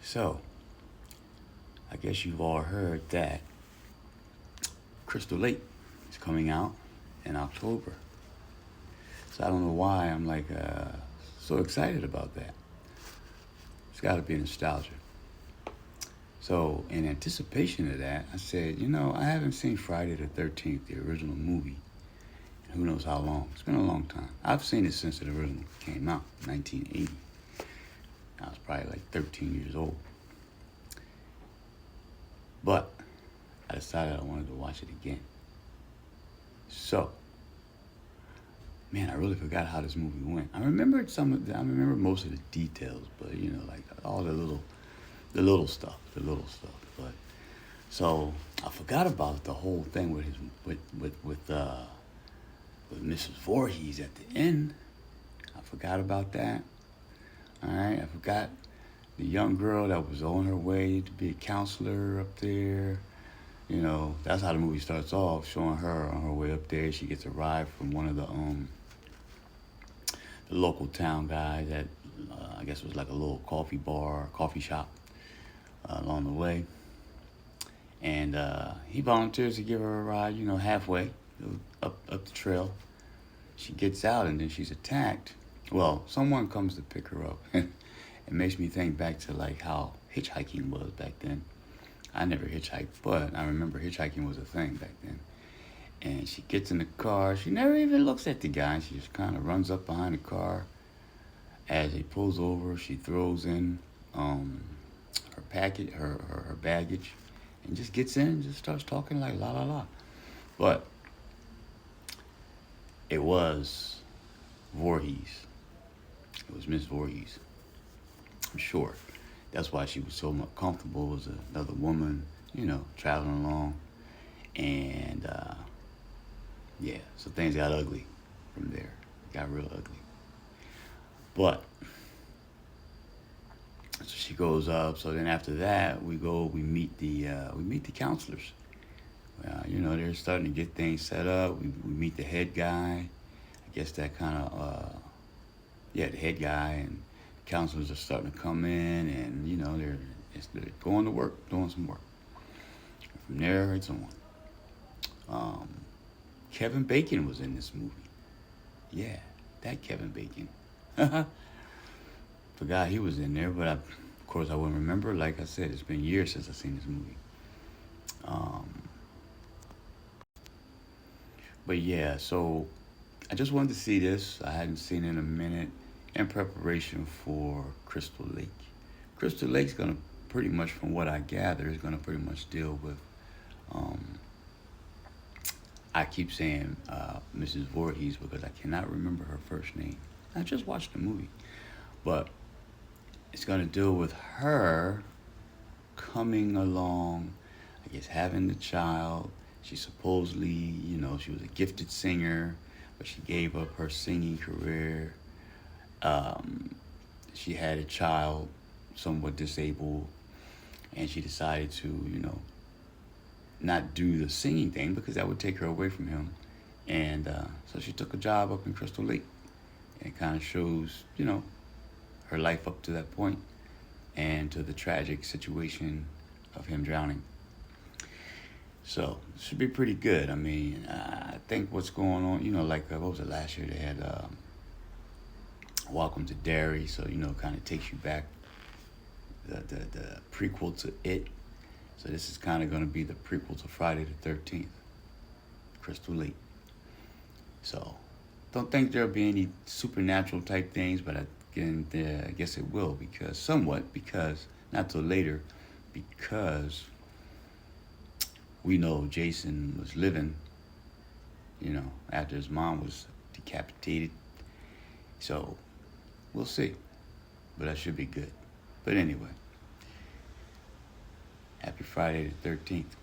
So, I guess you've all heard that Crystal Lake is coming out in October. So I don't know why I'm like so excited about that. It's got to be nostalgia. So in anticipation of that, I said, I haven't seen Friday the 13th, the original movie. Who knows how long? It's been a long time. I've seen it since it originally came out, 1980. I was probably like 13 years old. But I decided I wanted to watch it again. So, man, I really forgot how this movie went. I remembered I remember most of the details, but like all the little stuff. But so I forgot about the whole thing with Mrs. Voorhees at the end. I forgot about that. All right, I forgot the young girl that was on her way to be a counselor up there. That's how the movie starts off, showing her on her way up there. She gets a ride from one of the local town guys that I guess was like a little coffee shop along the way. And he volunteers to give her a ride, halfway up the trail. She gets out and then she's attacked. Well, someone comes to pick her up. It makes me think back to like how hitchhiking was back then. I never hitchhiked, but I remember hitchhiking was a thing back then. And she gets in the car. She never even looks at the guy. She just kind of runs up behind the car. As he pulls over, she throws in her package, her baggage, and just gets in and just starts talking like la la la. But it was Voorhees. It was Miss Voorhees. I'm sure. That's why she was so much comfortable. It was another woman, traveling along. And, yeah, so things got ugly from there. Got real ugly. But, so she goes up. So then after that, we meet the counselors. They're starting to get things set up. We meet the head guy. I guess that kind of, the head guy, and counselors are starting to come in, and they're going to work, doing some work. From there, it's on. Kevin Bacon was in this movie. Yeah, that Kevin Bacon. Forgot he was in there, but of course I wouldn't remember. Like I said, it's been years since I've seen this movie. But yeah, so I just wanted to see this. I hadn't seen it in a minute in preparation for Crystal Lake. Crystal Lake's going to pretty much, from what I gather, is going to pretty much deal with, I keep saying Mrs. Voorhees because I cannot remember her first name. I just watched the movie. But it's going to deal with her coming along, I guess having the child. She supposedly, she was a gifted singer, but she gave up her singing career. She had a child, somewhat disabled, and she decided to, not do the singing thing because that would take her away from him. And so she took a job up in Crystal Lake. And it kind of shows, her life up to that point and to the tragic situation of him drowning. So it should be pretty good. I mean, I think what's going on, like what was it last year? They had Welcome to Derry, so kind of takes you back. The prequel to It. So this is kind of going to be the prequel to Friday the 13th, Crystal Lake. So don't think there'll be any supernatural type things, but I guess it will because not till later, because we know Jason was living, after his mom was decapitated. So we'll see, but that should be good. But anyway, happy Friday the 13th.